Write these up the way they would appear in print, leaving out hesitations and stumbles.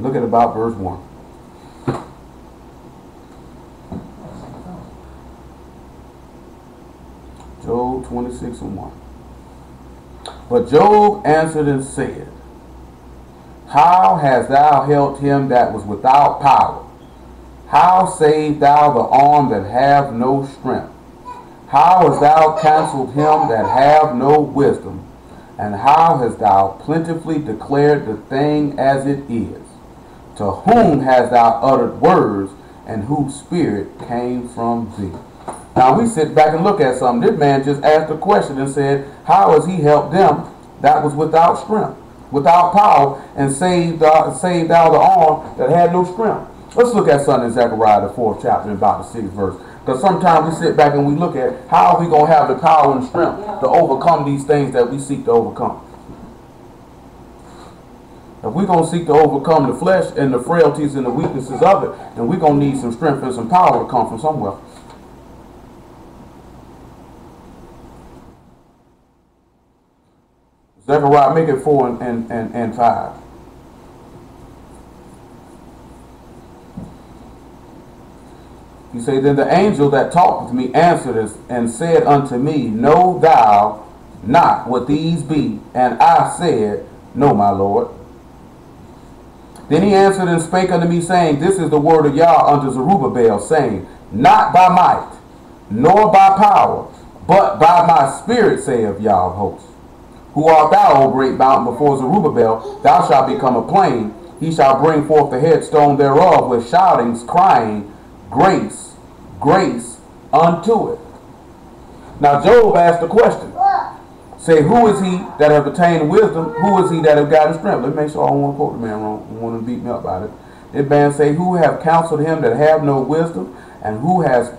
Look at about verse 1. Job 26 and 1. But Job answered and said, How hast thou helped him that was without power? How saved thou the arm that have no strength? How hast thou counseled him that have no wisdom? And how hast thou plentifully declared the thing as it is? To whom hast thou uttered words, and whose spirit came from thee? Now we sit back and look at something. This man just asked a question and said, how has he helped them that was without strength, without power, and saved thou the arm that had no strength? Let's look at something in Zechariah, the 4th chapter, about the 6th verse. Because sometimes we sit back and we look at how are we going to have the power and strength to overcome these things that we seek to overcome. If we're going to seek to overcome the flesh and the frailties and the weaknesses of it, then we're going to need some strength and some power to come from somewhere. Zechariah, make it 4 and 5. He said, Then the angel that talked with me answered us and said unto me, Know thou not what these be? And I said, No, my Lord. Then he answered and spake unto me, saying, This is the word of Yah unto Zerubbabel, saying, Not by might, nor by power, but by my spirit, saith Yah of hosts. Who art thou, O great mountain, before Zerubbabel? Thou shalt become a plain. He shall bring forth the headstone thereof with shoutings, crying, Grace, grace unto it. Now Job asked the question. Say, who is he that have attained wisdom? Who is he that have gotten strength? Let me make sure I don't want to quote the man wrong. I want to beat me up about it. This man say, who have counseled him that have no wisdom, and who has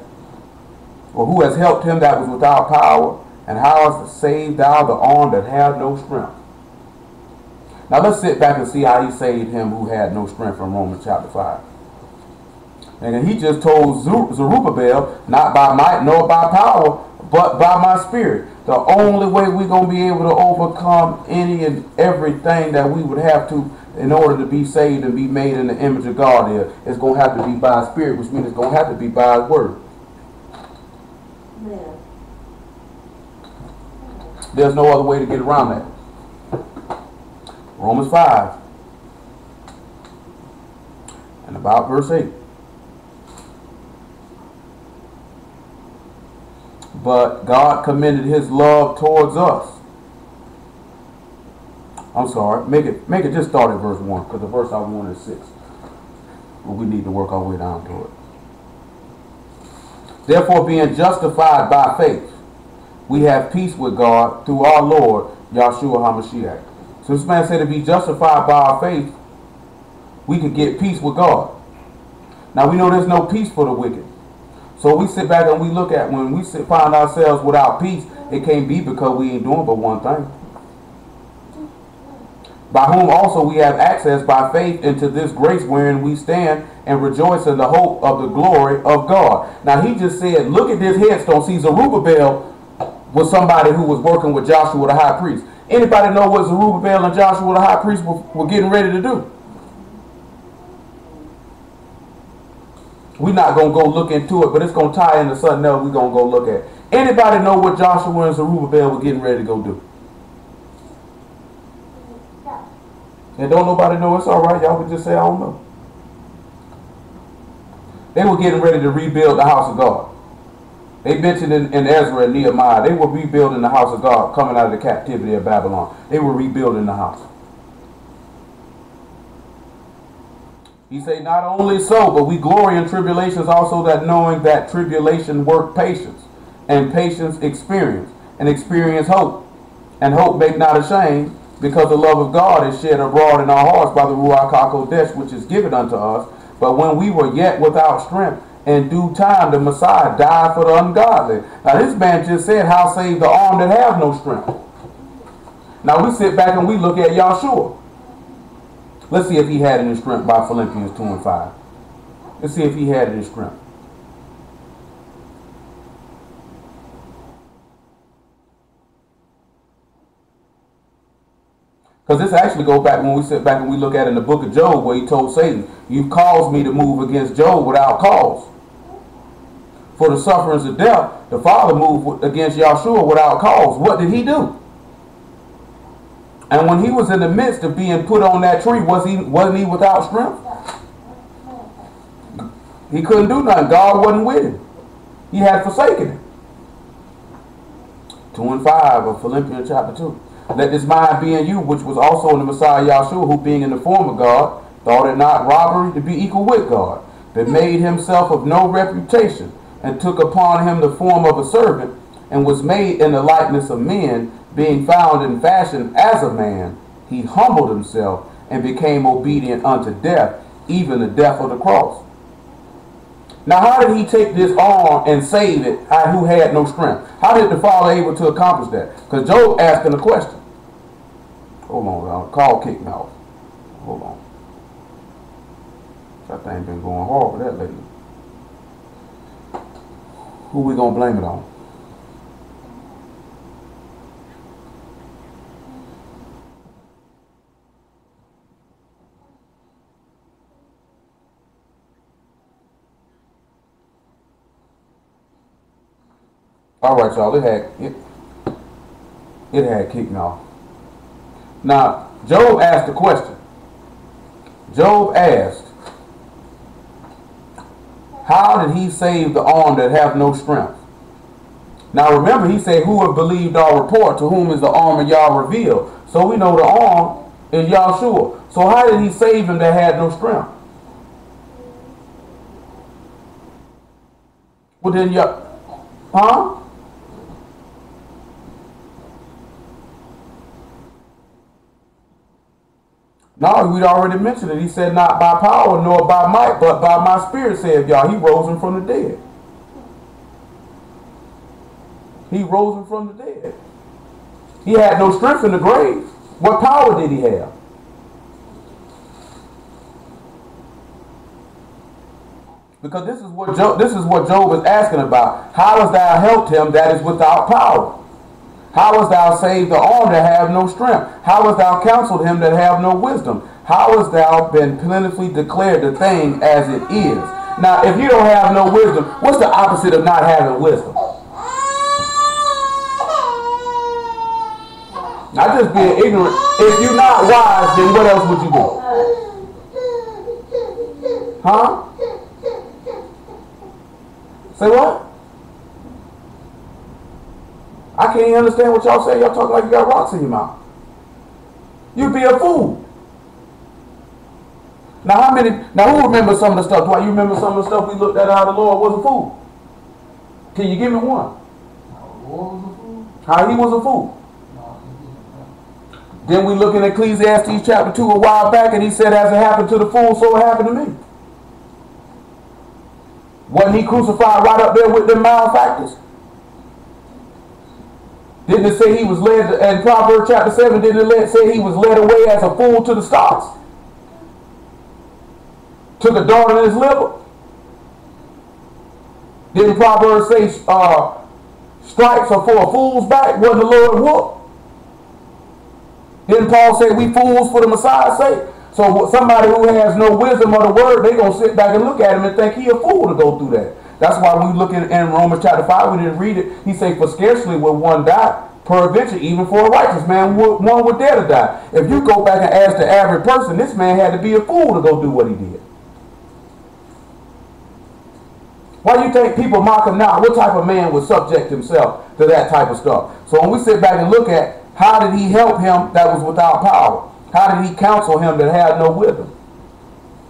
helped him that was without power, and how hast saved thou the arm that had no strength? Now let's sit back and see how he saved him who had no strength from Romans chapter 5. And he just told Zerubbabel, not by might nor by power, but by my spirit. The only way we're going to be able to overcome any and everything that we would have to in order to be saved and be made in the image of God is going to have to be by His Spirit, which means it's going to have to be by His Word. Yeah. There's no other way to get around that. Romans 5 and about verse 8. But God commended His love towards us. I'm sorry, make it just start at verse 1, because the verse I want is 6. But we need to work our way down to it. Therefore, being justified by faith, we have peace with God through our Lord Yahshua HaMashiach. So this man said to be justified by our faith, we could get peace with God. Now we know there's no peace for the wicked. So we sit back and we look at when we find ourselves without peace, it can't be because we ain't doing but one thing. By whom also we have access by faith into this grace wherein we stand and rejoice in the hope of the glory of God. Now he just said, look at this headstone. See, Zerubbabel was somebody who was working with Joshua the high priest. Anybody know what Zerubbabel and Joshua the high priest were getting ready to do? We're not going to go look into it, but it's going to tie into something else we're going to go look at. Anybody know what Joshua and Zerubbabel were getting ready to go do? And don't nobody know, it's all right. Y'all can just say, I don't know. They were getting ready to rebuild the house of God. They mentioned in Ezra and Nehemiah, they were rebuilding the house of God coming out of the captivity of Babylon. They were rebuilding the house. He said, not only so, but we glory in tribulations also, that knowing that tribulation work patience, and patience experience, and experience hope. And hope make not ashamed, because the love of God is shed abroad in our hearts by the Ruach HaKodesh, which is given unto us. But when we were yet without strength, in due time the Messiah died for the ungodly. Now this man just said, how save the arm that have no strength? Now we sit back and we look at Yahshua. Let's see if he had any strength by Philippians 2 and 5. Let's see if he had any strength. Because this actually goes back when we sit back and we look at in the book of Job, where he told Satan, "You caused me to move against Job without cause." For the sufferings of death, the Father moved against Yahshua without cause. What did he do? And when he was in the midst of being put on that tree, wasn't he without strength? He couldn't do nothing. God wasn't with him. He had forsaken him. 2 and 5 of Philippians chapter 2. Let this mind be in you, which was also in the Messiah Yahshua, who being in the form of God, thought it not robbery to be equal with God, but made himself of no reputation, and took upon him the form of a servant, and was made in the likeness of men, being found in fashion as a man. He humbled himself and became obedient unto death, even the death of the cross. Now, how did he take this arm and save it who had no strength? How did the Father able to accomplish that? Because Job asking a question. Hold on, y'all. Call kicked me off. Hold on. That thing been going hard for that lately. Who we gonna blame it on? All right, y'all. It had kicked me off. Now, Job asked a question. Job asked, how did he save the arm that have no strength? Now remember, he said, who have believed our report, to whom is the arm of Yah revealed? So we know the arm is Yahshua. So how did he save him that had no strength? Well then, huh? No, we'd already mentioned it. He said, not by power nor by might, but by my spirit, said Yah. He rose him from the dead. He rose him from the dead. He had no strength in the grave. What power did he have? Because this is what Job is asking about. How hast thou helped him that is without power? How hast thou saved the arm that have no strength? How hast thou counseled him that have no wisdom? How hast thou been plentifully declared the thing as it is? Now, if you don't have no wisdom, what's the opposite of not having wisdom? Not just being ignorant. If you're not wise, then what else would you do? Huh? Say what? I can't even understand what y'all say. Y'all talking like you got rocks in your mouth. You'd be a fool. Now who remembers some of the stuff? Dwight, you remember some of the stuff we looked at how the Lord was a fool? Can you give me one? How he was a fool? Then we look in Ecclesiastes chapter 2 a while back, and he said, as it happened to the fool, so it happened to me. Wasn't he crucified right up there with them malefactors? Didn't it say he was led, in Proverbs chapter 7, didn't it say he was led away as a fool to the stocks? Took a dart in his liver? Didn't Proverbs say stripes are for a fool's back? Wasn't the Lord whoop? Didn't Paul say we fools for the Messiah's sake? So somebody who has no wisdom of the word, they're going to sit back and look at him and think he a fool to go through that. That's why when we look in Romans chapter 5, we didn't read it. He said, for scarcely will one die, peradventure, even for a righteous man, one would dare to die. If you go back and ask the average person, this man had to be a fool to go do what he did. Why do you think people mock him now? What type of man would subject himself to that type of stuff? So when we sit back and look at how did he help him that was without power? How did he counsel him that had no wisdom?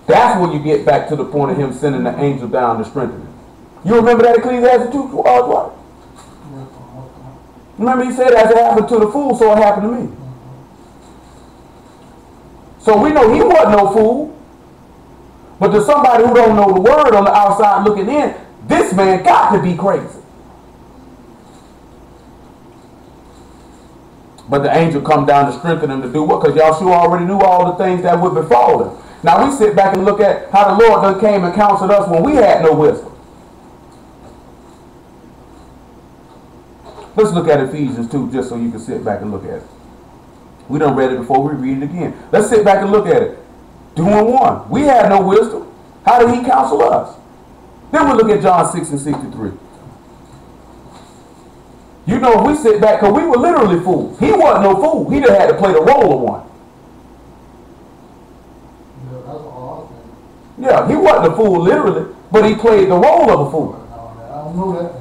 That's when you get back to the point of him sending the angel down to strengthen him. You remember that Ecclesiastes 2? What? Remember he said, as it happened to the fool, so it happened to me. So we know he wasn't no fool. But to somebody who don't know the word on the outside looking in, this man got to be crazy. But the angel come down to strengthen him to do what? Because Yahshua already knew all the things that would befall him. Now we sit back and look at how the Lord done came and counseled us when we had no wisdom. Let's look at Ephesians 2 just so you can sit back and look at it. We done read it before, we read it again. Let's sit back and look at it. 2 and 1. We had no wisdom. How did he counsel us? Then we look at John 6 and 63. You know, if we sit back, because we were literally fools. He wasn't no fool. He just had to play the role of one. Yeah, that's all I think. Yeah, he wasn't a fool literally, but he played the role of a fool. I don't know that.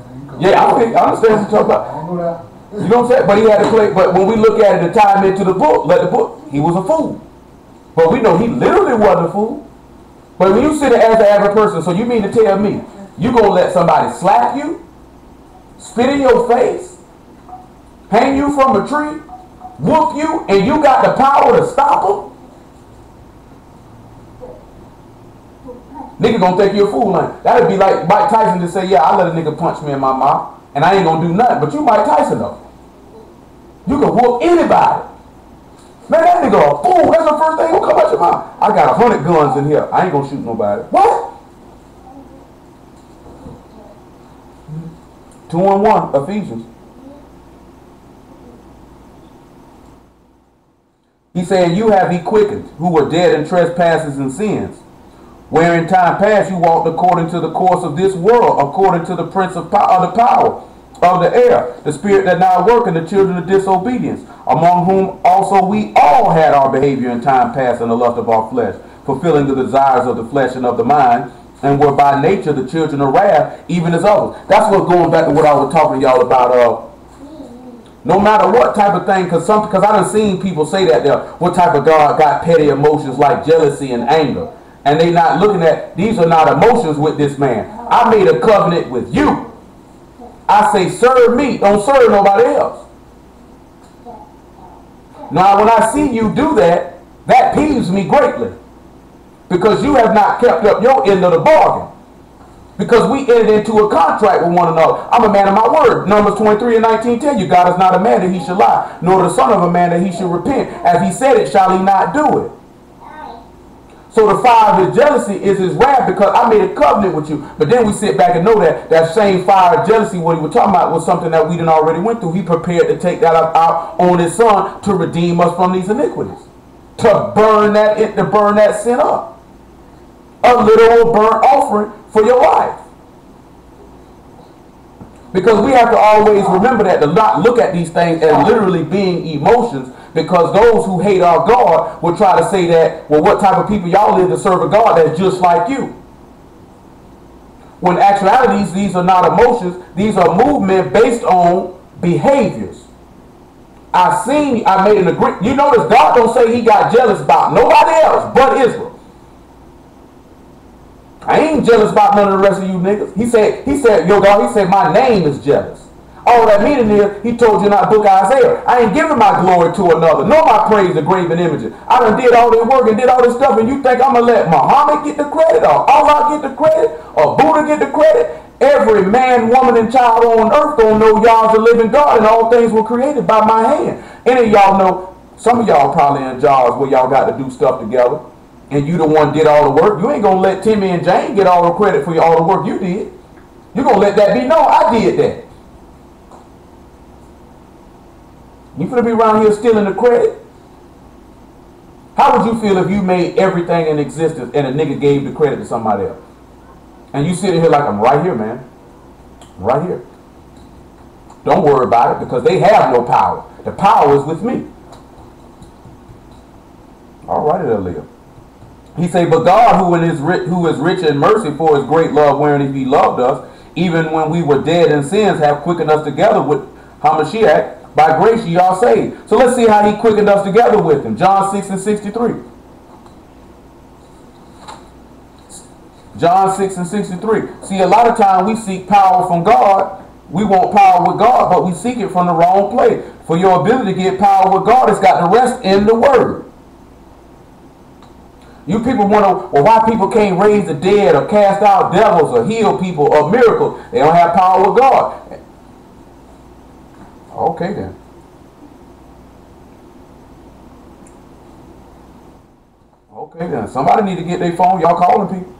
Yeah, I understand what you're talking about. I don't know that. You know what I'm saying? But he had to play. But when we look at it and tie him into the book, he was a fool. But we know he literally wasn't a fool. But when you sit there as the average person, so you mean to tell me you gonna let somebody slap you, spit in your face, hang you from a tree, whoop you, and you got the power to stop them? Nigga gonna think you a fool. That'd be like Mike Tyson to say, yeah, I let a nigga punch me in my mouth, and I ain't gonna do nothing. But you Mike Tyson though. You can whoop anybody. Man, that nigga a fool. That's the first thing gonna come out your mouth. I got 100 guns in here. I ain't gonna shoot nobody. What? 2 and 1, Ephesians. He said, you have he quickened, who were dead in trespasses and sins, where in time past you walked according to the course of this world, according to the prince of the power of the air, the spirit that now work in the children of disobedience, among whom also we all had our behavior in time past in the lust of our flesh, fulfilling the desires of the flesh and of the mind, and were by nature the children of wrath, even as others. That's what's going back to what I was talking to y'all about. No matter what type of thing, because I done seen people say that there, what type of God got petty emotions like jealousy and anger. And they not looking at, these are not emotions with this man. I made a covenant with you. I say serve me, don't serve nobody else. Now when I see you do that, that peeves me greatly. Because you have not kept up your end of the bargain. Because we entered into a contract with one another. I'm a man of my word. Numbers 23 and 19 tell you, God is not a man that he should lie, nor the son of a man that he should repent. As he said it, shall he not do it? So the fire of his jealousy is his wrath, because I made a covenant with you. But then we sit back and know that that same fire of jealousy, what he was talking about, was something that we done already went through. He prepared to take that out on his son to redeem us from these iniquities. To burn that sin up. A literal burnt offering for your life. Because we have to always remember that, to not look at these things as literally being emotions, because those who hate our God will try to say that, well, what type of people y'all live to serve a God that's just like you? When in actuality, these are not emotions, these are movement based on behaviors. I made an agreement. You notice God don't say he got jealous about nobody else but Israel. I ain't jealous about none of the rest of you niggas. He said, yo, God, he said, my name is jealous. All that meaning is, he told you in that book of Isaiah, I ain't giving my glory to another, nor my praise to graven images. I done did all this work and did all this stuff, and you think I'm going to let Muhammad get the credit, or Allah get the credit, or Buddha get the credit? Every man, woman, and child on earth gonna know y'all's a living God, and all things were created by my hand. Any of y'all know, some of y'all probably in jobs where y'all got to do stuff together, and you the one did all the work. You ain't gonna let Timmy and Jane get all the credit for all the work you did. You're gonna let that be known, I did that. You finna be around here stealing the credit? How would you feel if you made everything in existence and a nigga gave the credit to somebody else? And you sitting here like, I'm right here, man. I'm right here. Don't worry about it, because they have no power. The power is with me. All right, Aaliyah. He say, but God, who is rich in mercy for his great love wherein he loved us, even when we were dead in sins, have quickened us together with Hamashiach. By grace ye are saved. So let's see how he quickened us together with him. John 6 and 63. John 6 and 63. See, a lot of times we seek power from God. We want power with God, but we seek it from the wrong place. For your ability to get power with God, it's got to rest in the Word. You people wonder, well, why people can't raise the dead or cast out devils or heal people or miracles? They don't have power with God. Okay then. Okay then. Somebody need to get their phone. Y'all calling people.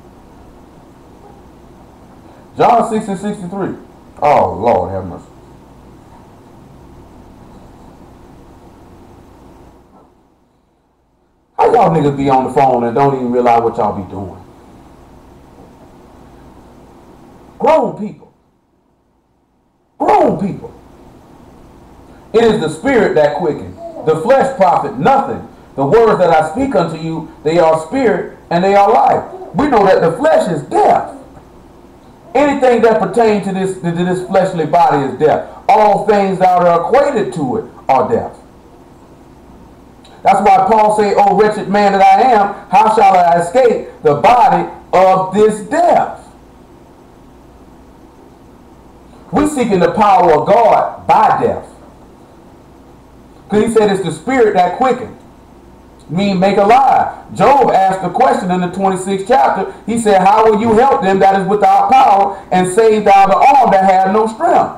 John 6 and 63. Oh, Lord have mercy. Y'all niggas be on the phone and don't even realize what y'all be doing. Grown people. Grown people. It is the spirit that quickens. The flesh profit nothing. The words that I speak unto you, they are spirit and they are life. We know that the flesh is death. Anything that pertains to this fleshly body is death. All things that are equated to it are death. That's why Paul said, "O wretched man that I am, how shall I escape the body of this death?" We're seeking the power of God by death. Because he said it's the spirit that quickens. Mean make alive. Job asked a question in the 26th chapter. He said, "How will you help them that is without power, and save thou the arm that had no strength?"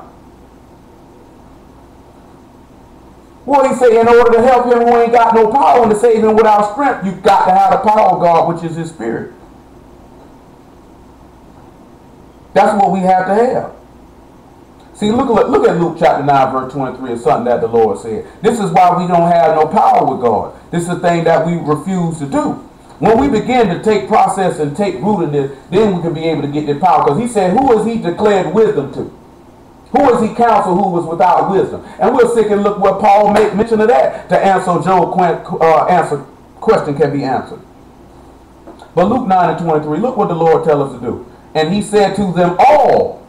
Well, he said, in order to help him who ain't got no power and to save him without strength, you've got to have the power of God, which is his spirit. That's what we have to have. See, look at Luke chapter 9, verse 23. It's something that the Lord said. This is why we don't have no power with God. This is the thing that we refuse to do. When we begin to take process and take root in this, then we can be able to get the power. Because he said, who is he declared wisdom to? Who is he counsel who was without wisdom? And we'll see and look what Paul made mention of that to answer Job's question can be answered. But Luke 9 and 23, look what the Lord tells us to do. And he said to them all,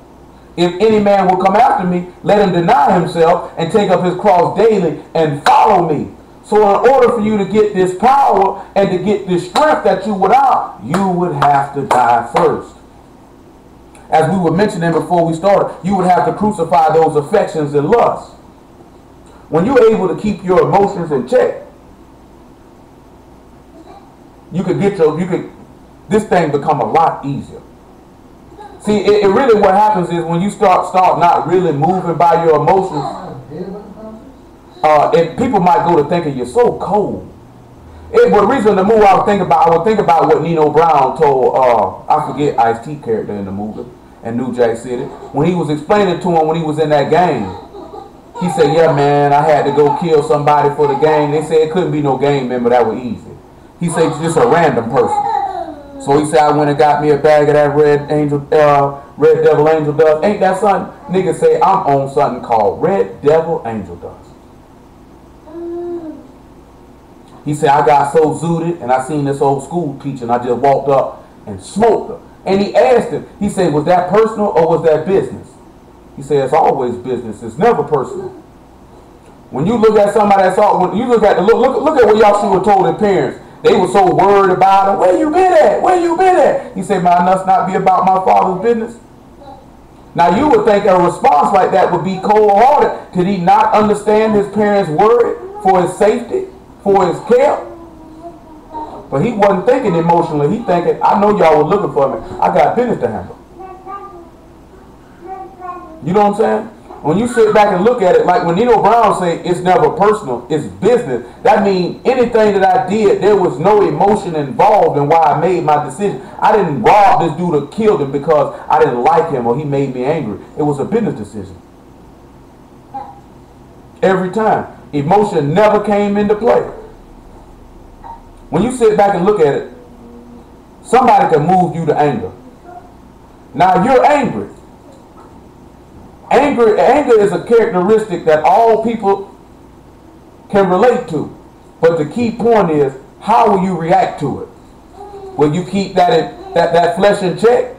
"If any man will come after me, let him deny himself and take up his cross daily and follow me." So in order for you to get this power and to get this strength that you without, you would have to die first. As we were mentioning before we started, you would have to crucify those affections and lusts. When you're able to keep your emotions in check, this thing become a lot easier. See, it really what happens is when you start not really moving by your emotions, and people might go to thinking you're so cold. But the reason the movie I would think about what Nino Brown told, I forget Ice-T character in the movie, in New Jack City, when he was explaining to him when he was in that game. He said, "Yeah, man, I had to go kill somebody for the game." They said it couldn't be no game member, that was easy. He said it's just a random person. So he said, "I went and got me a bag of that Red Devil Angel Dust." Ain't that something? Niggas say I'm on something called Red Devil Angel Dust. He said, "I got so zooted and I seen this old school teacher and I just walked up and smoked her." And he asked him, he said, "Was that personal or was that business?" He said, "It's always business. It's never personal." When you look at somebody that's all, when you look at what y'all should have told their parents. They were so worried about him. "Where you been at? Where you been at?" He said, "Man, must not be about my father's business." Now you would think a response like that would be cold-hearted. Did he not understand his parents' worry for his safety, for his care? But he wasn't thinking emotionally. He thinking, "I know y'all were looking for me. I got business to handle." You know what I'm saying? When you sit back and look at it, like when Nino Brown say it's never personal, it's business. That means anything that I did, there was no emotion involved in why I made my decision. I didn't rob this dude or kill him because I didn't like him or he made me angry. It was a business decision. Every time. Emotion never came into play. When you sit back and look at it, somebody can move you to anger. Now you're angry. Anger is a characteristic that all people can relate to. But the key point is, how will you react to it? Will you keep that flesh in check?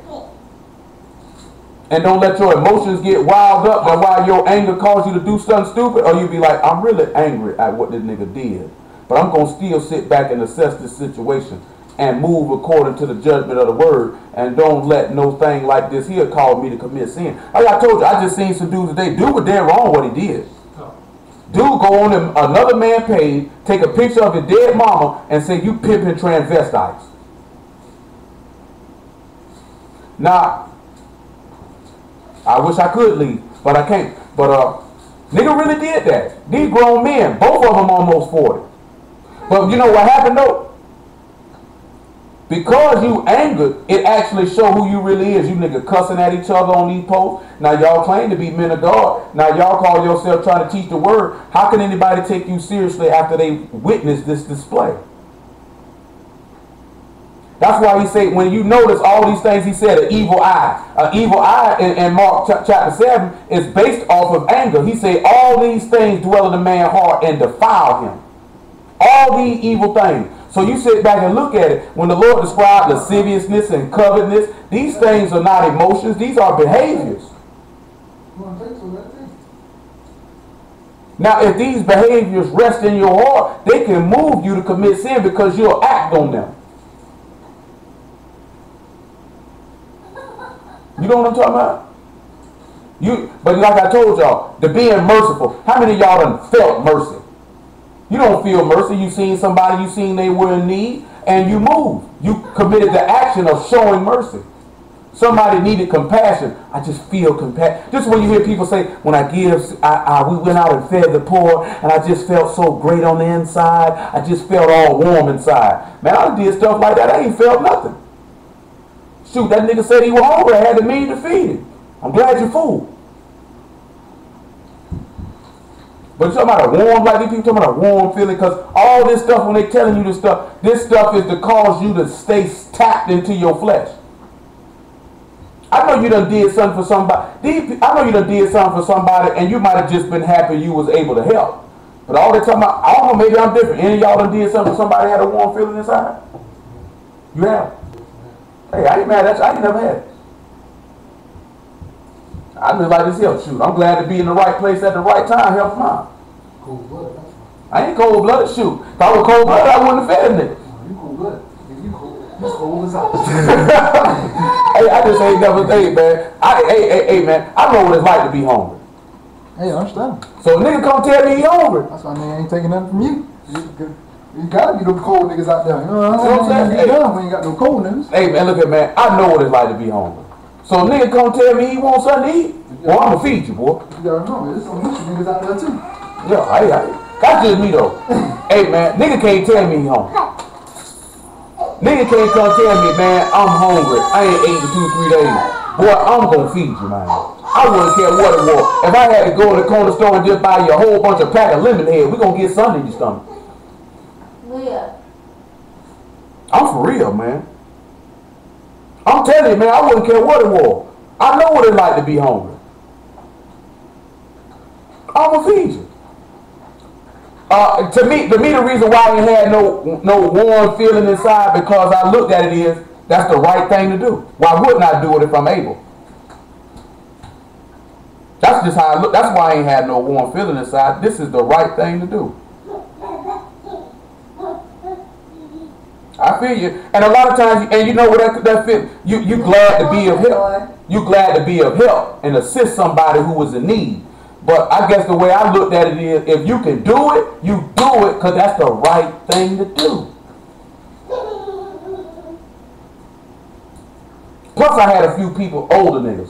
And don't let your emotions get wild up by why your anger caused you to do something stupid? Or you be like, "I'm really angry at what this nigga did, but I'm going to still sit back and assess this situation and move according to the judgment of the word, and don't let no thing like this here cause me to commit sin." Like I told you, I just seen some dudes today. Dude was dead wrong what he did. Dude go on another man's page, take a picture of his dead mama, and say, "You pimping transvestites." Now, I wish I could leave, but I can't. But nigga really did that. These grown men, both of them almost 40. But you know what happened though? Because you angered, it actually show who you really is. You nigga cussing at each other on these posts. Now y'all claim to be men of God. Now y'all call yourself trying to teach the word. How can anybody take you seriously after they witness this display? That's why he said, when you notice all these things, he said an evil eye. An evil eye in Mark chapter 7 is based off of anger. He said all these things dwell in the man's heart and defile him. All these evil things. So you sit back and look at it. When the Lord described lasciviousness and covetousness, these things are not emotions. These are behaviors. Now, if these behaviors rest in your heart, they can move you to commit sin because you'll act on them. You know what I'm talking about? But like I told y'all, the being merciful. How many of y'all done felt mercy? You don't feel mercy. You seen somebody, you seen they were in need, and you moved. You committed the action of showing mercy. Somebody needed compassion. I just feel compassion. Just when you hear people say, when I give, we went out and fed the poor, and I just felt so great on the inside. I just felt all warm inside. Man, I did stuff like that. I ain't felt nothing. Shoot, that nigga said he was hungry. I had the means to feed him. I'm glad you fooled. But you're talking about a warm, like these people talking about a warm feeling, because all this stuff, when they telling you this stuff is to cause you to stay tapped into your flesh. I know you done did something for somebody. I know you done did something for somebody, and you might have just been happy you was able to help. But all they talking about, I don't know, maybe I'm different. Any of y'all done did something for somebody had a warm feeling inside? You have? Hey, I ain't mad at you. I ain't never had it. I just like this here. Shoot, I'm glad to be in the right place at the right time. Help mine. Cold-blooded. I ain't cold-blooded. Shoot, if I was cold-blooded, I wouldn't have fed a nigga. You cold-blooded. You cold as ice. Hey, I just ain't never. Hey, man. Hey, man. I know what it's like to be hungry. Hey, I understand. So a nigga come tell me he hungry. That's why nigga ain't taking nothing from you. You gotta be them cold niggas out there. You know what I'm saying? Hey, we ain't got no cold niggas. Hey, man, look at man. I know what it's like to be hungry. So a nigga come tell me he wants something to eat. Well, I'm gonna feed you, boy. You gotta remember, there's some Lucha niggas out there too. Yeah, that's just me though. Hey, man, nigga can't tell me he hungry. Nigga can't come tell me, man, I'm hungry. I ain't ate in 2-3 days. Boy, I'm gonna feed you, man. I wouldn't care what it was. If I had to go to the corner store and just buy you a whole bunch of pack of Lemonhead, we gonna get something in your stomach. Yeah. I'm for real, man. I'm telling you, man, I wouldn't care what it was. I know what it's like to be hungry. I'm gonna feed you. To me, the reason why I ain't had no warm feeling inside, because I looked at it is that's the right thing to do. Why wouldn't I do it if I'm able? That's just how I look. That's why I ain't had no warm feeling inside. This is the right thing to do. I feel you. And a lot of times, and you know what that feel? You glad to be of help. You glad to be of help and assist somebody who was in need. But I guess the way I looked at it is, if you can do it, you do it because that's the right thing to do. Plus, I had a few people, older niggas,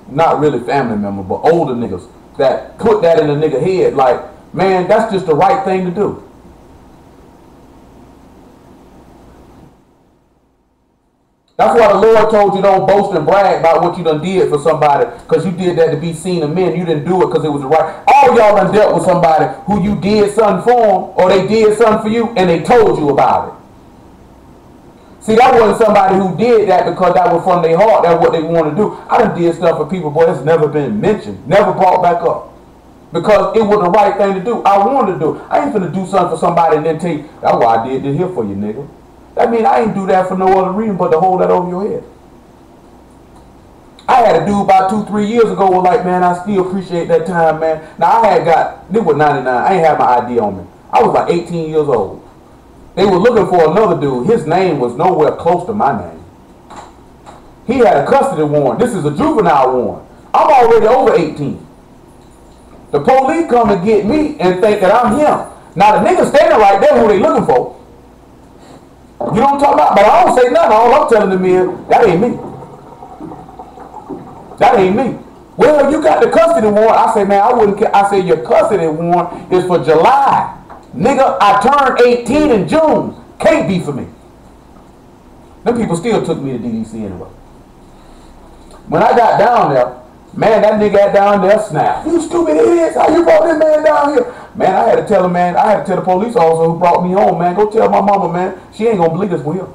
not really family members, but older niggas, that put that in a nigga head like, man, that's just the right thing to do. That's why the Lord told you don't boast and brag about what you done did for somebody, because you did that to be seen of men. You didn't do it because it was the right. All y'all done dealt with somebody who you did something for them, or they did something for you, and they told you about it. See, that wasn't somebody who did that because that was from their heart. That's what they want to do. I done did stuff for people, boy, that's never been mentioned, never brought back up. Because it was the right thing to do. I wanted to do. I ain't finna do something for somebody and then tell you, that's why I did this here for you, nigga. That mean I ain't do that for no other reason but to hold that over your head. I had a dude about 2-3 years ago was like, man, I still appreciate that time, man. Now I had got, this was 99, I ain't had my ID on me. I was like 18 years old. They were looking for another dude. His name was nowhere close to my name. He had a custody warrant. This is a juvenile warrant. I'm already over 18. The police come and get me and think that I'm him. Now the nigga standing right there who they looking for. You know what I'm talking about? But I don't say nothing. All I'm telling them is, that ain't me. That ain't me. Well, you got the custody warrant. I say, man, I wouldn't care. I say, your custody warrant is for July. Nigga, I turned 18 in June. Can't be for me. Them people still took me to DDC anyway. When I got down there, man, that nigga got down there snapped. You stupid idiots. How you brought this man down here? Man, I had to tell him, man, I had to tell the police officer who brought me home, man, go tell my mama, man, she ain't gonna believe this with him.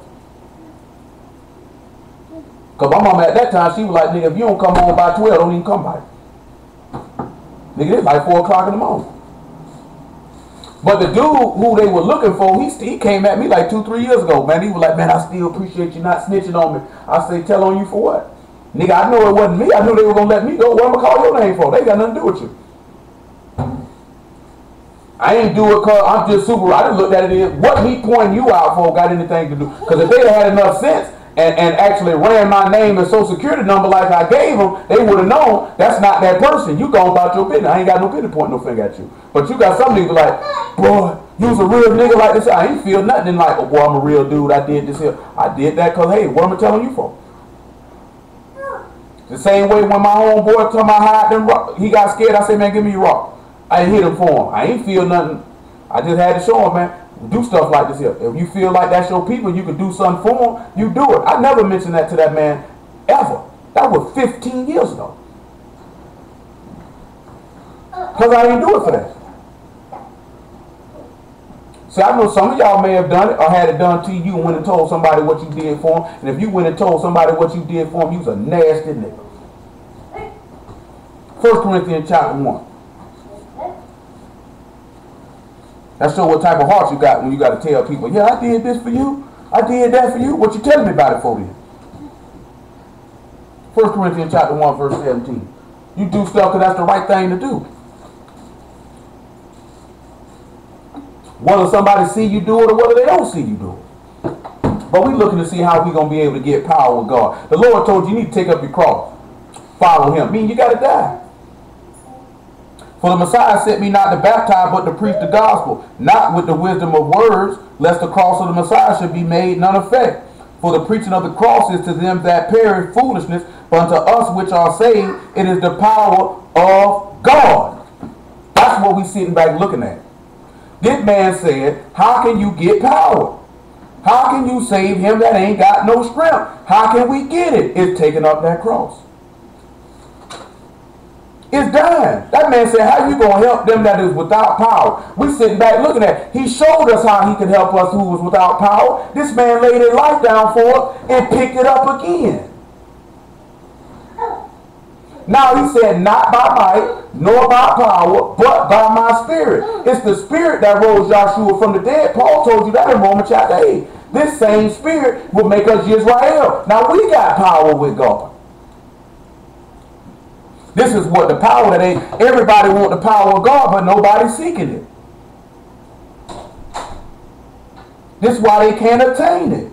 Because my mama at that time, she was like, nigga, if you don't come home by 12, don't even come by. Nigga, it's like 4 o'clock in the morning. But the dude who they were looking for, he came at me like 2-3 years ago, man. He was like, man, I still appreciate you not snitching on me. I say, tell on you for what? Nigga, I know it wasn't me. I knew they were going to let me go. What am I call your name for? They got nothing to do with you. I ain't do it because I'm just super. I didn't look at it as what me pointing you out for got anything to do. Because if they had enough sense and actually ran my name and social security number like I gave them, they would have known that's not that person. You going about your business. I ain't got no business pointing no finger at you. But you got some niggas like, boy, you was a real nigga like this. I ain't feel nothing like, oh, boy, I'm a real dude. I did this here. I did that because, hey, what am I telling you for? The same way when my homeboy told me I hide them rock, he got scared. I said, man, give me your rock. I hit him for him. I ain't feel nothing. I just had to show him, man, do stuff like this here. If you feel like that's your people, you can do something for them, you do it. I never mentioned that to that man ever. That was 15 years ago. Because I didn't do it for that. See, I know some of y'all may have done it or had it done to you and went and told somebody what you did for them. And if you went and told somebody what you did for them, you was a nasty nigga. 1 Corinthians chapter 1. That shows what type of heart you got when you got to tell people, yeah, I did this for you. I did that for you. What you telling me about it for then? 1 Corinthians chapter 1, verse 17. You do stuff because that's the right thing to do. Whether somebody see you do it or whether they don't see you do it. But we looking to see how we going to be able to get power with God. The Lord told you need to take up your cross. Follow him. Meaning you got to die. For the Messiah sent me not to baptize, but to preach the gospel, not with the wisdom of words, lest the cross of the Messiah should be made none effect. For the preaching of the cross is to them that perish foolishness, but unto us which are saved, it is the power of God. That's what we sitting back looking at. This man said, how can you get power? How can you save him that ain't got no strength? How can we get it? It's taking up that cross. It's dying. That man said, how you going to help them that is without power? We sitting back looking at it. He showed us how he could help us who was without power. This man laid his life down for us and picked it up again. Now he said, not by might, nor by power, but by my spirit. It's the spirit that rose Joshua from the dead. Paul told you that in Romans chapter 8. This same spirit will make us Israel. Now we got power with God. This is what the power that ain't. Everybody want the power of God, but nobody's seeking it. This is why they can't attain it.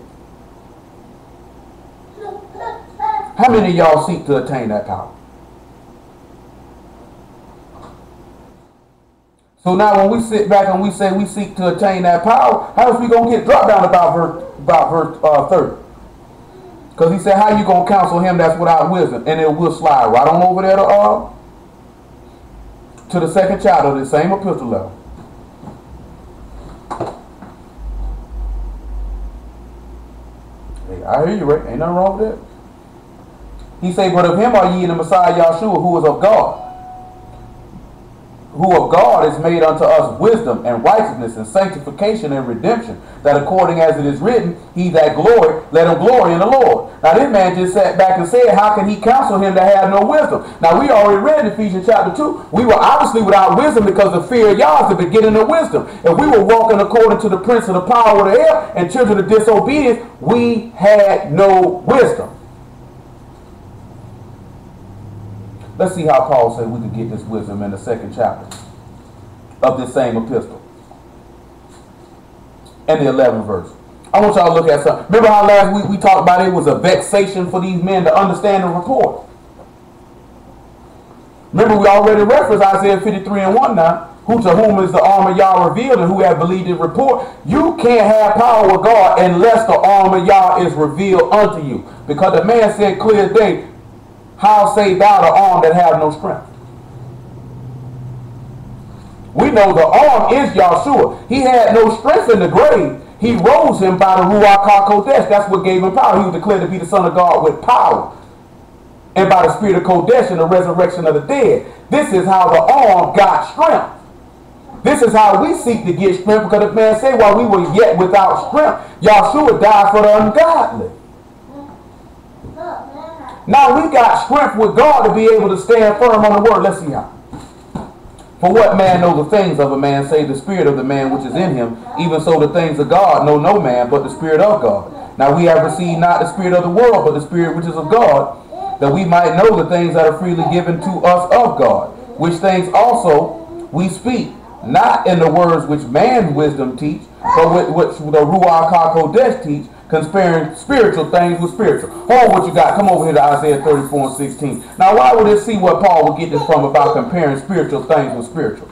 How many of y'all seek to attain that power? So now when we sit back and we say we seek to attain that power, how is we going to get dropped down about verse 30? Because he said, how you going to counsel him that's without wisdom? And it will slide right on over there to the second chapter of the same epistle letter. Hey, I hear you, Rick. Ain't nothing wrong with that. He said, but of him are ye in the Messiah Yahshua, who is of God. Who of God is made unto us wisdom and righteousness and sanctification and redemption, that according as it is written, he that glory, let him glory in the Lord. Now this man just sat back and said, how can he counsel him that had no wisdom? Now we already read in Ephesians chapter 2, we were obviously without wisdom because the fear of Yah is the beginning of wisdom. If we were walking according to the prince of the power of the air and children of disobedience, we had no wisdom. Let's see how Paul said we could get this wisdom in the second chapter of this same epistle. And the 11th verse. I want y'all to look at something. Remember how last week we talked about it was a vexation for these men to understand the report. Remember we already referenced Isaiah 53 and 1 now. Who to whom is the arm of Yah revealed and who have believed his report. You can't have power with God unless the arm of Yah is revealed unto you. Because the man said clear as day, how say thou the arm that have no strength? We know the arm is Yahshua. He had no strength in the grave. He rose him by the Ruach HaKodesh. That's what gave him power. He was declared to be the Son of God with power. And by the Spirit of Kodesh and the resurrection of the dead. This is how the arm got strength. This is how we seek to get strength. Because the man said while we were yet without strength, Yahshua died for the ungodly. Now we got strength with God to be able to stand firm on the word. Let's see how. For what man knows the things of a man, save the spirit of the man which is in him? Even so the things of God know no man but the Spirit of God. Now we have received not the spirit of the world, but the Spirit which is of God, that we might know the things that are freely given to us of God. Which things also we speak, not in the words which man's wisdom teach, but which the Ruach HaKodesh teach, comparing spiritual things with spiritual. Hold what you got. Come over here to Isaiah 34 and 16. Now, why would it see what Paul would get this from about comparing spiritual things with spiritual?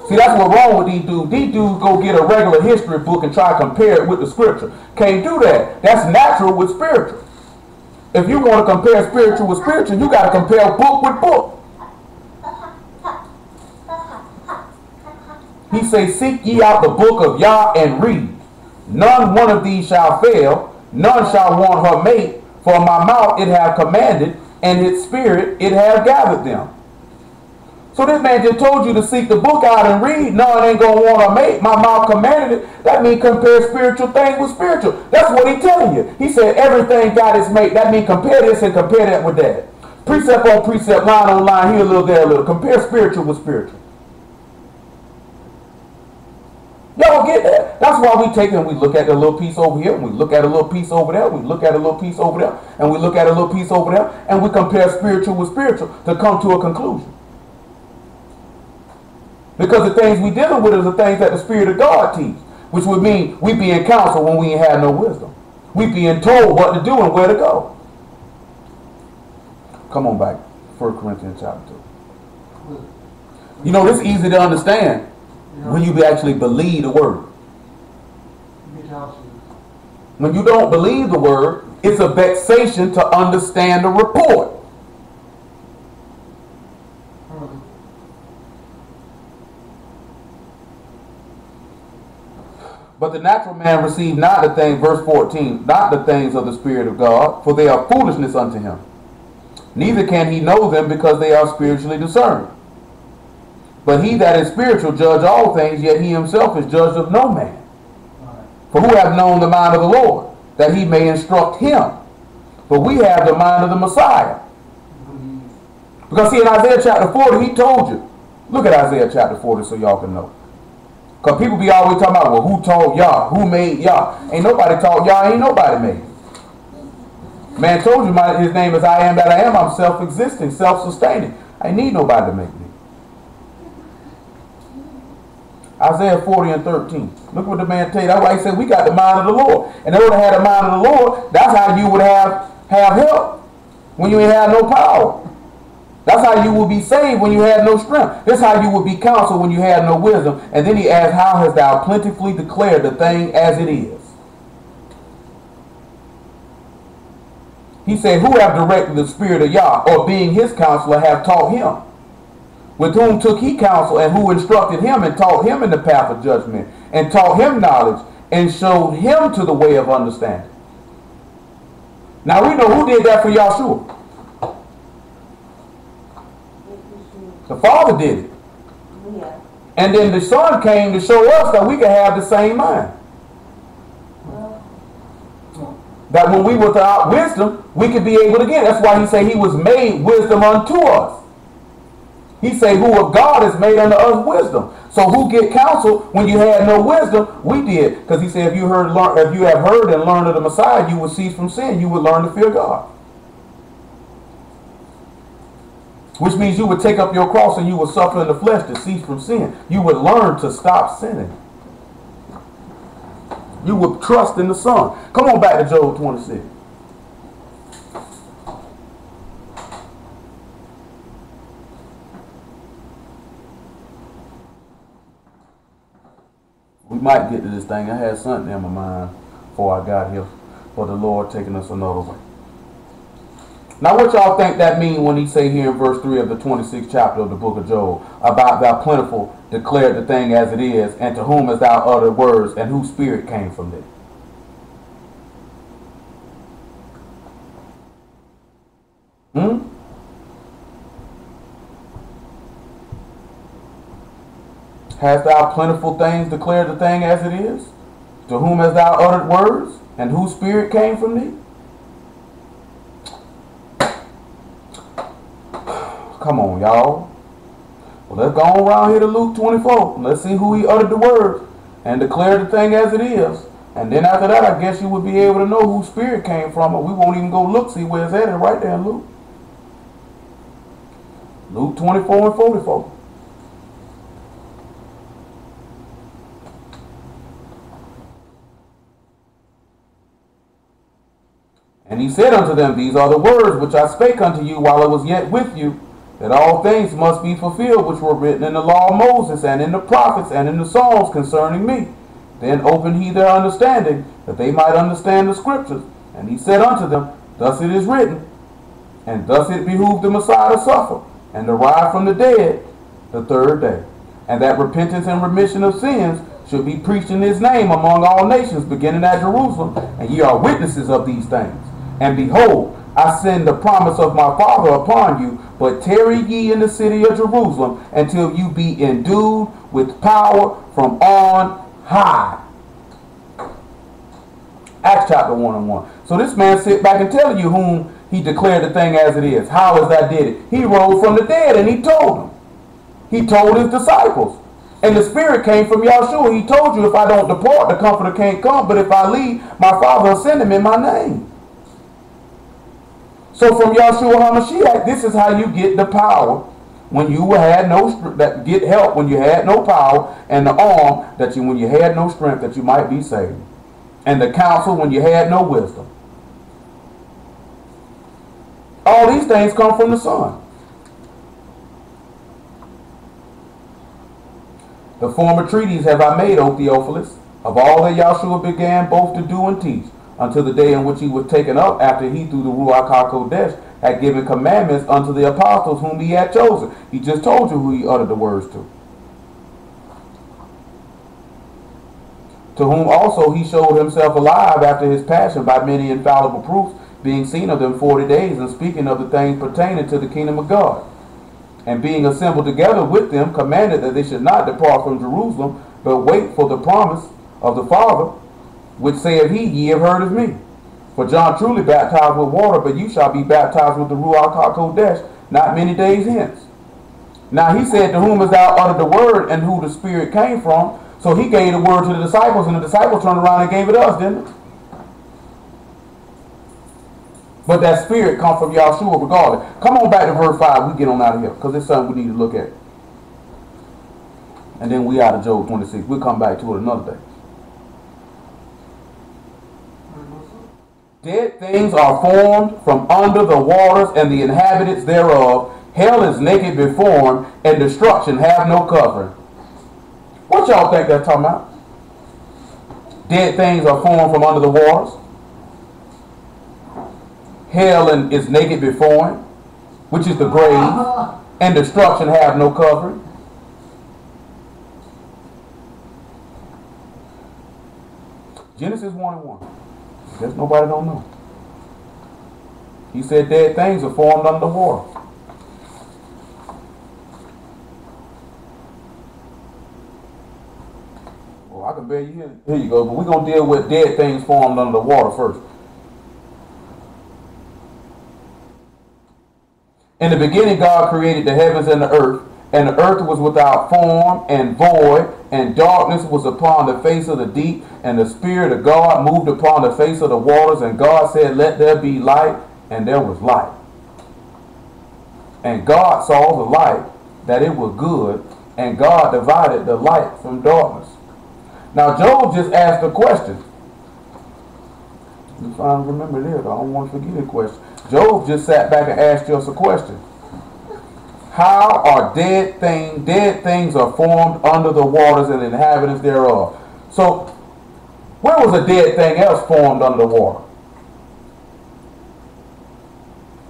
See, that's what's wrong with these dudes. These dudes go get a regular history book and try to compare it with the scripture. Can't do that. That's natural with spiritual. If you want to compare spiritual with spiritual, you got to compare book with book. He says, seek ye out the book of Yah and read. None one of these shall fail, none shall want her mate, for my mouth it have commanded, and its spirit it have gathered them. So this man just told you to seek the book out and read. None ain't gonna want her mate. My mouth commanded it. That means compare spiritual things with spiritual. That's what he's telling you. He said everything got its mate. That means compare this and compare that with that. Precept on precept, line on line, here a little, there a little. Compare spiritual with spiritual. Y'all get that? That's why we take and we look at a little piece over here, and we look at a little piece over there, we look at a little piece over there, and we look at a little piece over there, and we compare spiritual with spiritual to come to a conclusion. Because the things we dealing with is the things that the Spirit of God teach, which would mean we be in counsel when we ain't had no wisdom. We being told what to do and where to go. Come on back, 1 Corinthians chapter 2. You know, this is easy to understand. When you actually believe the word. When you don't believe the word, it's a vexation to understand the report. But the natural man received not the things, verse 14, not the things of the Spirit of God, for they are foolishness unto him. Neither can he know them, because they are spiritually discerned. But he that is spiritual judge all things, yet he himself is judged of no man. For who have known the mind of the Lord, that he may instruct him? But we have the mind of the Messiah. Because see, in Isaiah chapter 40, he told you. Look at Isaiah chapter 40 so y'all can know. Because people be always talking about, well, who taught Yah? Who made Yah? Ain't nobody taught Yah, ain't nobody made. Man told you his name is I am that I am. I'm self-existing, self-sustaining. I ain't need nobody to make me. Isaiah 40 and 13. Look what the man tell you. That's why he said we got the mind of the Lord. And they would have had the mind of the Lord. That's how you would have help when you ain't have no power. That's how you will be saved when you had no strength. That's how you will be counseled when you had no wisdom. And then he asked, how hast thou plentifully declared the thing as it is? He said, who have directed the Spirit of Yah, or being his counselor, have taught him? With whom took he counsel, and who instructed him, and taught him in the path of judgment, and taught him knowledge, and showed him to the way of understanding. Now we know who did that for Yahshua. The Father did it. Yeah. And then the Son came to show us that we can have the same mind. That when we were without wisdom, we could be able to get it. That's why he said he was made wisdom unto us. He say, who of God is made unto us wisdom. So who get counsel when you had no wisdom? We did. Because he said, if you have heard and learned of the Messiah, you will cease from sin. You would learn to fear God. Which means you would take up your cross and you would suffer in the flesh to cease from sin. You would learn to stop sinning. You would trust in the Son. Come on back to Job 26. We might get to this thing. I had something in my mind before I got here, for the Lord taking us another way. Now what y'all think that means when he say here in verse 3 of the 26th chapter of the book of Job, about thou plentiful declared the thing as it is, and to whom hast thou uttered words, and whose spirit came from thee? Hast thou plentiful things declared the thing as it is? To whom hast thou uttered words, and whose spirit came from thee? Come on, y'all. Well, let's go on around here to Luke 24. Let's see who he uttered the words and declared the thing as it is. And then after that, I guess you would be able to know whose spirit came from it. We won't even go look, see where it's at. It's right there in Luke. Luke 24 and 44. And he said unto them, These are the words which I spake unto you while I was yet with you, that all things must be fulfilled which were written in the law of Moses, and in the prophets, and in the Psalms concerning me. Then opened he their understanding, that they might understand the scriptures. And he said unto them, Thus it is written, and thus it behooved the Messiah to suffer, and to rise from the dead the third day, and that repentance and remission of sins should be preached in his name among all nations, beginning at Jerusalem. And ye are witnesses of these things. And behold, I send the promise of my Father upon you, but tarry ye in the city of Jerusalem until you be endued with power from on high. Acts chapter 1 and 1. So this man sit back and telling you whom he declared the thing as it is. How is that did it? He rose from the dead and he told them. He told his disciples. And the Spirit came from Yahshua. He told you, if I don't depart, the Comforter can't come. But if I leave, my Father will send him in my name. So from Yahshua HaMashiach, this is how you get the power when you had no that get help when you had no power, and the arm that you when you had no strength that you might be saved, and the counsel when you had no wisdom. All these things come from the Son. The former treaties have I made, O Theophilus, of all that Yahshua began both to do and teach, until the day in which he was taken up, after he through the Ruach HaKodesh had given commandments unto the apostles whom he had chosen. He just told you who he uttered the words to. To whom also he showed himself alive after his passion by many infallible proofs, being seen of them 40 days, and speaking of the things pertaining to the kingdom of God. And being assembled together with them, commanded that they should not depart from Jerusalem, but wait for the promise of the Father, which saith he, Ye have heard of me. For John truly baptized with water, but you shall be baptized with the Ruach HaKodesh not many days hence. Now he said, To whom hast thou uttered the word, and who the Spirit came from? So he gave the word to the disciples, and the disciples turned around and gave it us, didn't it? But that Spirit comes from Yahshua regardless. Come on back to verse 5. We get on out of here, because it's something we need to look at. And then we out of Job 26. We'll come back to it another day. Dead things are formed from under the waters, and the inhabitants thereof. Hell is naked before him, and destruction have no covering. What y'all think that's talking about? Dead things are formed from under the waters. Hell is naked before him, which is the grave, and destruction have no covering. Genesis 1 and 1. Guess nobody don't know. He said dead things are formed under the water. Well, I can bear you here. Here you go. But we're going to deal with dead things formed under the water first. In the beginning, God created the heavens and the earth was without form and void, and darkness was upon the face of the deep, and the Spirit of God moved upon the face of the waters, and God said, Let there be light, and there was light. And God saw the light, that it was good, and God divided the light from darkness. Now Job just asked a question. If I remember this, I don't want to forget the question. Job just sat back and asked us a question. How are dead things are formed under the waters and the inhabitants thereof? So, where was a dead thing else formed under the water?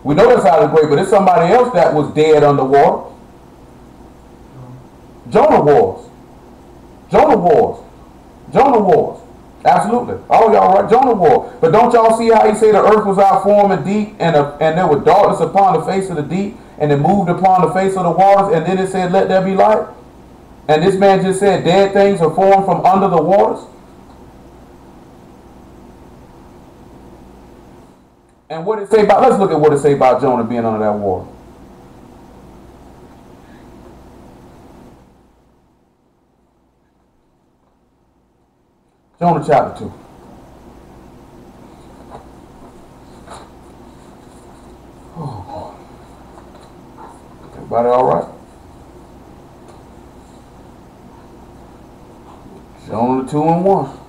We know that's out of the grave, but it's somebody else that was dead underwater. Jonah was. Jonah was. Jonah was. Absolutely. All y'all right. Jonah was. But don't y'all see how he said the earth was out form and deep, and there was darkness upon the face of the deep, and it moved upon the face of the waters, and then it said, Let there be light. And this man just said dead things are formed from under the waters. And what it say about, let's look at what it say about Jonah being under that water. Jonah chapter 2. Oh, everybody all right? Jonah 2 and 1.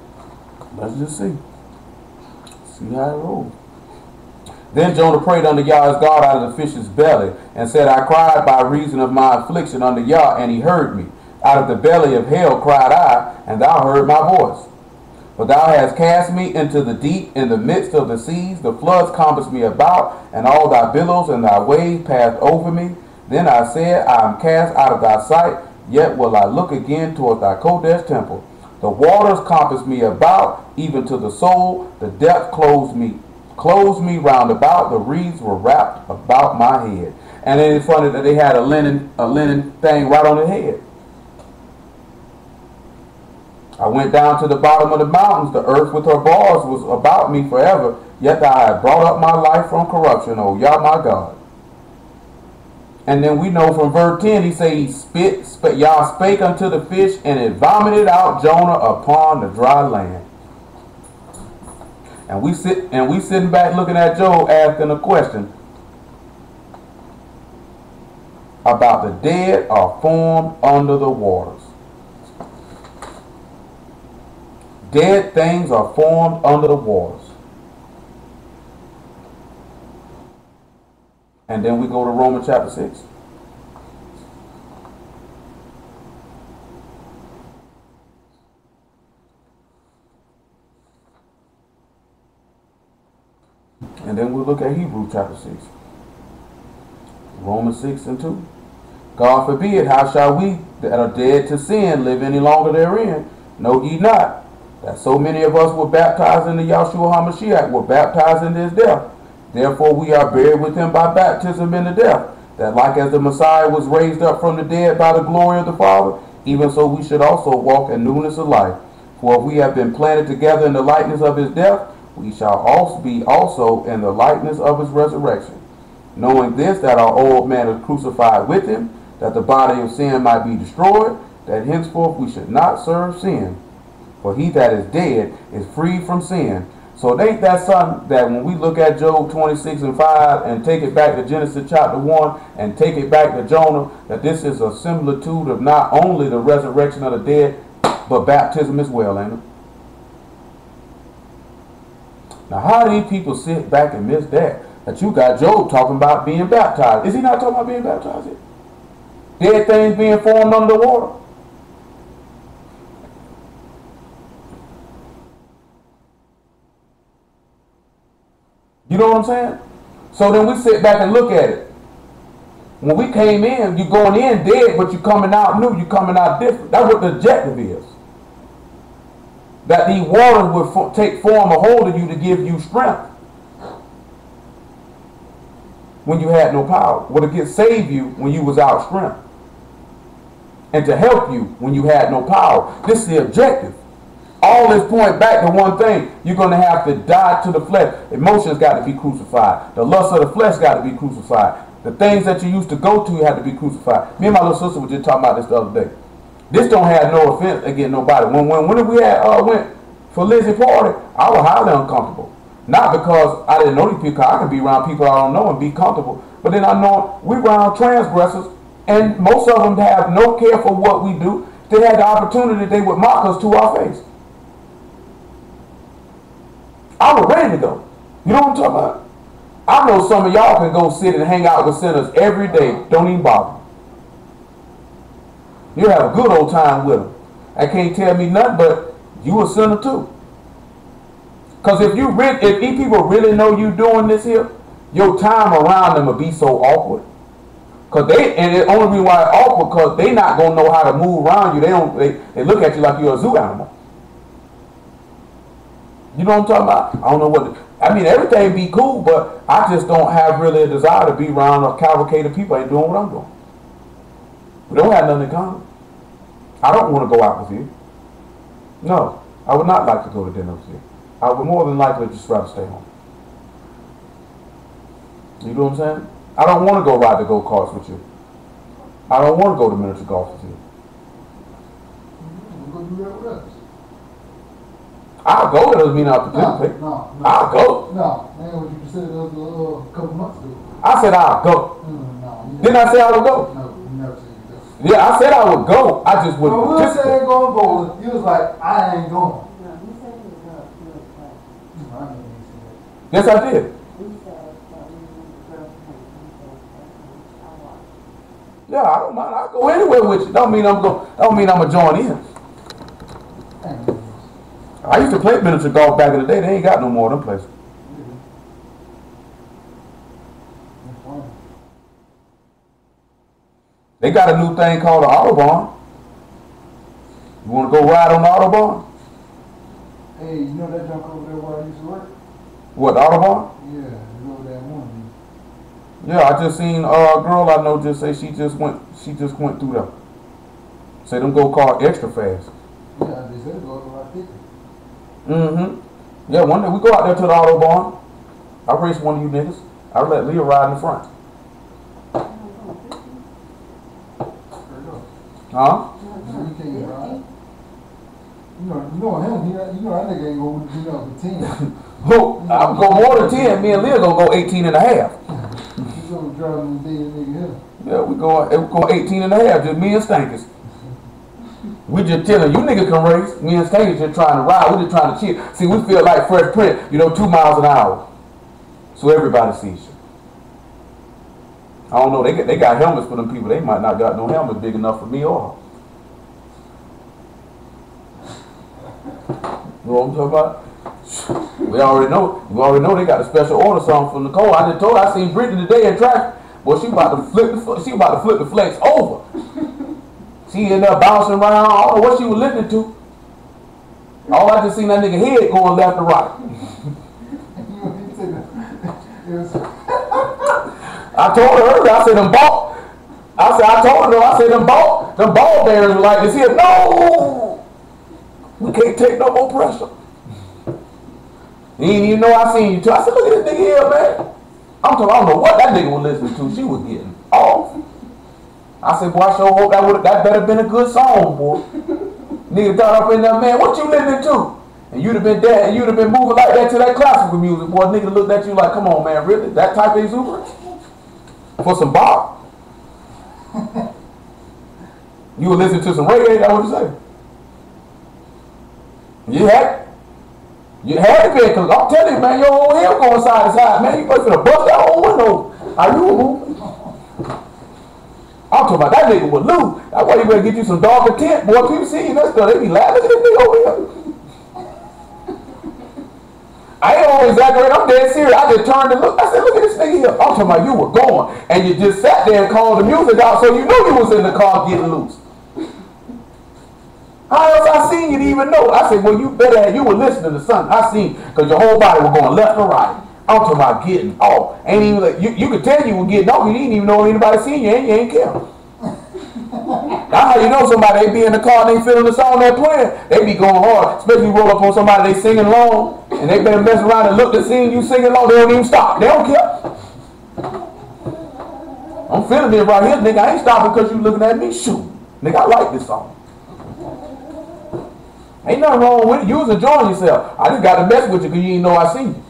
Let's just see. See how it rolls. Then Jonah prayed unto Yah his God out of the fish's belly, and said, I cried by reason of my affliction unto Yah, and he heard me. Out of the belly of hell cried I, and thou heard my voice. For thou hast cast me into the deep, in the midst of the seas. The floods compassed me about, and all thy billows and thy waves passed over me. Then I said, I am cast out of thy sight, yet will I look again toward thy Kodesh temple. The waters compassed me about, even to the soul. The depth closed me round about. The reeds were wrapped about my head. And then it's funny that they had a linen thing right on their head. I went down to the bottom of the mountains. The earth with her bars was about me forever. Yet thou hast brought up my life from corruption, O Yah my God. And then we know from verse 10, he say Yah spake unto the fish, and it vomited out Jonah upon the dry land. And we sitting back looking at Job, asking a question about the dead are formed under the waters. Dead things are formed under the waters. And then we go to Romans chapter 6. And then we'll look at Hebrews chapter 6. Romans 6 and 2. God forbid, how shall we that are dead to sin live any longer therein? Know ye not that so many of us were baptized into Yahshua HaMashiach, were baptized into his death? Therefore we are buried with him by baptism into death, that like as the Messiah was raised up from the dead by the glory of the Father, even so we should also walk in newness of life. For if we have been planted together in the likeness of his death, we shall also be also in the likeness of his resurrection. Knowing this, that our old man is crucified with him, that the body of sin might be destroyed, that henceforth we should not serve sin. For he that is dead is free from sin. So it ain't that something that when we look at Job 26 and 5 and take it back to Genesis chapter 1 and take it back to Jonah, that this is a similitude of not only the resurrection of the dead, but baptism as well, ain't it? Now how do these people sit back and miss that? That you got Job talking about being baptized. Is he not talking about being baptized here? Dead things being formed under the water. You know what I'm saying? So then we sit back and look at it. When we came in, you going in dead, but you coming out new, you coming out different. That's what the objective is. That these waters will take form a hold of you to give you strength. When you had no power. Well, to save you when you was out of strength. And to help you when you had no power. This is the objective. All this point back to one thing. You're going to have to die to the flesh. Emotions got to be crucified. The lust of the flesh got to be crucified. The things that you used to go to have to be crucified. Me and my little sister were just talking about this the other day. This don't have no offense against nobody. When we went for Lizzie party, I was highly uncomfortable. Not because I didn't know these people. I can be around people I don't know and be comfortable. But then I know we around transgressors, and most of them have no care for what we do. They had the opportunity, they would mock us to our face. I was ready to go. You know what I'm talking about? I know some of y'all can go sit and hang out with sinners every day. Don't even bother. You have a good old time with them. I can't tell me nothing, but you a sinner too. Because if these people really know you doing this here, your time around them will be so awkward. And the only reason why it's awkward because they not gonna know how to move around you. They look at you like you're a zoo animal. You know what I'm talking about? I don't know what. Everything be cool, but I just don't have really a desire to be around a cavalcade of people ain't doing what I'm doing. We don't have nothing in common. I don't want to go out with you. No, I would not like to go to dinner with you. I would more than likely just rather stay home. You know what I'm saying? I don't want to go ride the go-karts with you. I don't want to go to miniature golf with you. We're going to do that with us. I'll go. That doesn't mean I'll participate. No. I'll go. No, man, what you said a couple months ago. I said I'll go. No. Didn't I say I would go? No, you never said you go. Yeah, I said I would go. I just wouldn't Well, we participate. said going bowling. You was like, I ain't going. No, he said he was up. He was like, I didn't even say that. Yes, I did. he said that we need the girls to make. He said, I watched. Yeah, I don't mind. I'll go anywhere with you. Don't mean I'm gonna join in. I used to play miniature golf back in the day. They ain't got no more of them places. They got a new thing called the Autobahn. You want to go ride on the Autobahn? Hey, you know that junk over there where I used to work? What, the Autobahn? Yeah, you know that one. Yeah, I just seen a girl I know just say she just went through there. Say them go car extra fast. Yeah, they said it goes a lot thicker. Mm-hmm. Yeah, one day we go out there to the Autobahn. I race one of you niggas. I let Leah ride in the front. Huh? You can't ride. You know him. You know that nigga ain't gonna do nothing but 10. Who? I'll go more than 10. Me and Leah gonna go 18 and a half. You gonna drive him the dead nigga here. Yeah, we go 18 and a half. Just me and Stankers. We just telling you niggas can race. Me and Stankers just trying to ride. We just trying to chill. See, we feel like Fresh Prince. 2 miles an hour. So everybody sees you. I don't know. They got helmets for them people. They might not got no helmet big enough for me or her. You know what I'm talking about? We already know they got a special order song from Nicole. I just told her I seen Brittany today in traffic. Boy, she about to flip the flex over. She in there bouncing around. I don't know what she was listening to. All I just seen that nigga head going left and right. I told her earlier, I said them ball bearings were like this here. No! We can't take no more pressure. He didn't even know I seen you too. I said, look at this nigga here, man. I don't know what that nigga was listening to. She was getting off. I said, boy, I sure hope that better been a good song, boy. Nigga got up in there, man, what you listening to? And you'd have been dead, and you'd have been moving like that to that classical music, boy. Nigga looked at you like, come on, man, really? That type of exuberance? For some Bob? You were listening to some reggae, that's what you say? You had to be, because I'm telling you, man, your whole head going side to side, man. You supposed to bust that whole window. Are you moving? I'm talking about that nigga with Lou. That's why you better get you some darker tint, boy. People see you, that stuff, they be laughing. Look at this nigga over here. I ain't gonna exaggerate, I'm dead serious. I just turned and looked. I said, look at this nigga here. I'm talking about you were going, and you just sat there and called the music out, so you knew you was in the car getting loose. How else I seen you to even know? I said, well, you better have, you were listening to something. I seen, because your whole body was going left or right. I'm talking about getting off. Ain't even like, you could tell you were getting off. You didn't even know anybody seen you, and you ain't care. That's how you know somebody, they be in the car and they feeling the song they're playing. They be going hard, especially roll up on somebody, they singing along, and they better mess around and look to see you singing along, they don't even stop. They don't care. I'm feeling it right here, nigga. I ain't stopping because you looking at me. Shoot. Nigga, I like this song. Ain't nothing wrong with it. You was enjoying yourself. I just got to mess with you because you didn't know I seen you.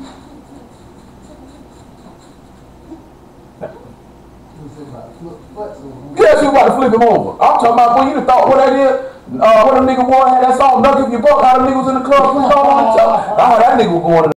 Guess who about to flip him over? I'm talking about when you done thought what that is. What a nigga wore had that song, Duck If You Buck, how the nigga was in the club. I heard that nigga was going to